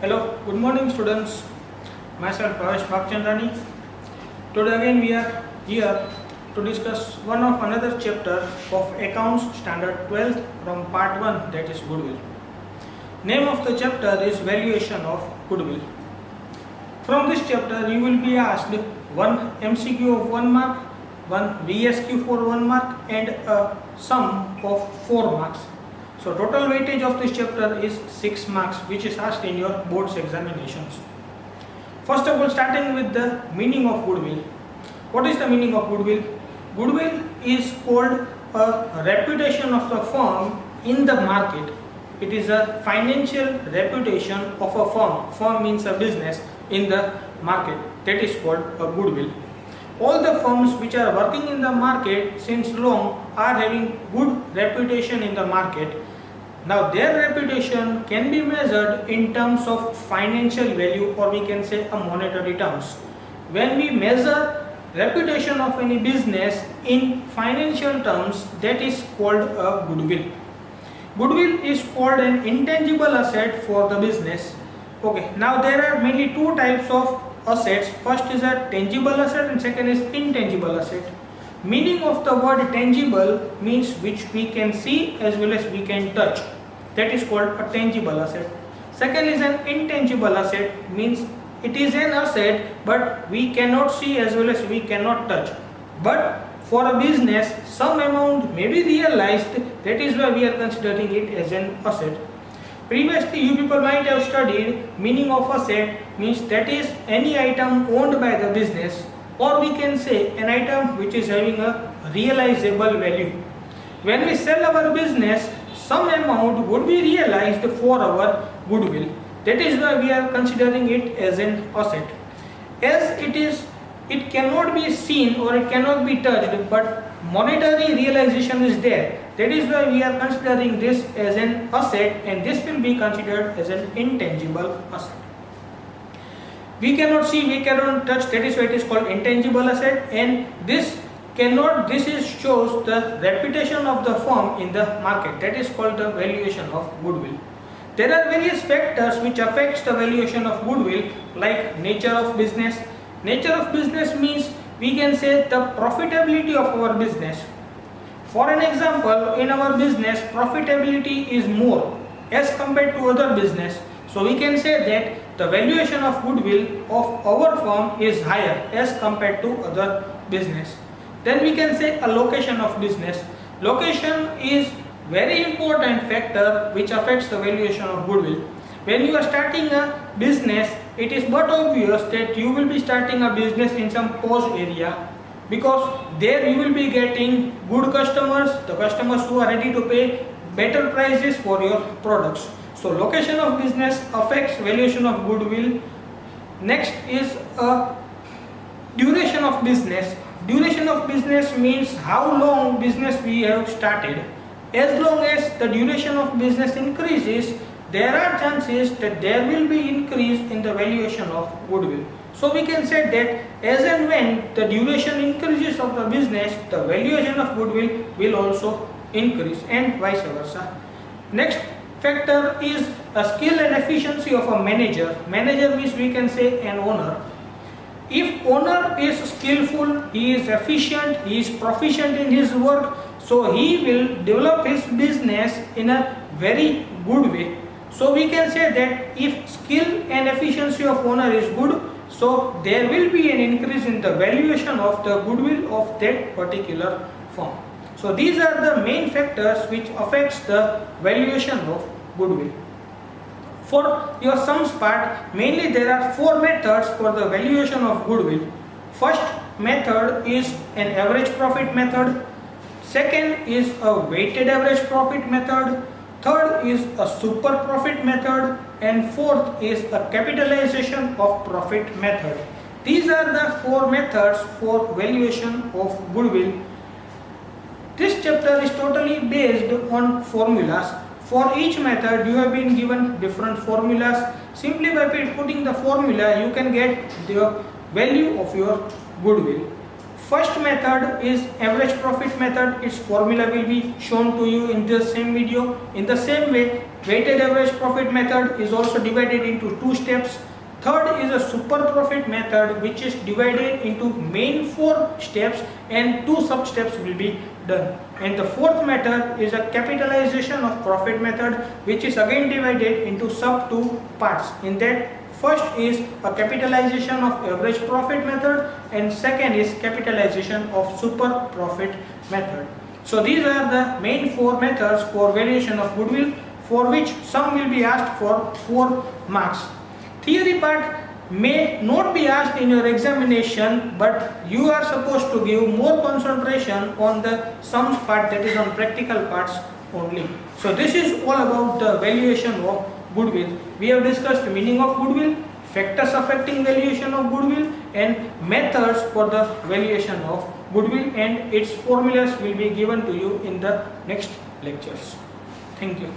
Hello, good morning students. Myself Pravesh Bhakchandrani. Today again we are here to discuss one of another chapter of Accounts Standard 12th from part 1, that is Goodwill. Name of the chapter is Valuation of Goodwill. From this chapter you will be asked one MCQ of 1 mark, one VSQ for 1 mark and a sum of 4 marks. So total weightage of this chapter is 6 marks, which is asked in your board's examinations. First of all, starting with the meaning of goodwill. What is the meaning of goodwill? Goodwill is called a reputation of the firm in the market. It is a financial reputation of a firm. Firm means a business in the market. That is called a goodwill. All the firms which are working in the market since long are having good reputation in the market. Now their reputation can be measured in terms of financial value, or we can say a monetary terms. When we measure reputation of any business in financial terms, that is called a goodwill. Goodwill is called an intangible asset for the business. Okay, now there are mainly two types of assets. First is a tangible asset and second is intangible asset. Meaning of the word tangible means which we can see as well as we can touch. That is called a tangible asset. Second is an intangible asset, means it is an asset but we cannot see as well as we cannot touch. But for a business some amount may be realized, that is why we are considering it as an asset. Previously you people might have studied meaning of asset means that is any item owned by the business, or we can say an item which is having a realizable value. When we sell our business, some amount would be realized for our goodwill. That is why we are considering it as an asset. As it cannot be seen or it cannot be touched, but monetary realization is there. That is why we are considering this as an asset, and this will be considered as an intangible asset. We cannot see, we cannot touch, that is why it is called intangible asset, and this shows the reputation of the firm in the market. That is called the valuation of goodwill. There are various factors which affects the valuation of goodwill, like nature of business. Nature of business means we can say the profitability of our business. For an example, in our business profitability is more as compared to other business. So we can say that the valuation of goodwill of our firm is higher as compared to other business. Then we can say a location of business. Location is very important factor which affects the valuation of goodwill. When you are starting a business, it is but obvious that you will be starting a business in some posh area, because there you will be getting good customers, the customers who are ready to pay better prices for your products. So location of business affects valuation of goodwill. Next is a duration of business. Duration of business means how long business we have started. As long as the duration of business increases, there are chances that there will be increase in the valuation of goodwill. So we can say that as and when the duration increases of the business, the valuation of goodwill will also increase, and vice versa. Next factor is a skill and efficiency of a manager. Manager means we can say an owner. If owner is skillful, he is efficient, he is proficient in his work, so he will develop his business in a very good way. So we can say that if skill and efficiency of owner is good, so there will be an increase in the valuation of the goodwill of that particular firm. So these are the main factors which affects the valuation of goodwill. For your sums part, mainly there are 4 methods for the valuation of goodwill. First method is an average profit method. Second is a weighted average profit method. Third is a super profit method, and fourth is a capitalization of profit method. These are the 4 methods for valuation of goodwill. This chapter is totally based on formulas. For each method you have been given different formulas. Simply by putting the formula you can get the value of your goodwill. First method is average profit method. Its formula will be shown to you in the same video. In the same way, weighted average profit method is also divided into two steps. Third is a super profit method, which is divided into main 4 steps and 2 sub steps will be done. And the fourth method is a capitalization of profit method, which is again divided into sub 2 parts. In that, first is a capitalization of average profit method and second is capitalization of super profit method. So these are the main 4 methods for valuation of goodwill, for which some will be asked for 4 marks. Theory part may not be asked in your examination, but you are supposed to give more concentration on the sums part, that is on practical parts only. So this is all about the valuation of goodwill. We have discussed meaning of goodwill, factors affecting valuation of goodwill and methods for the valuation of goodwill, and its formulas will be given to you in the next lectures. Thank you.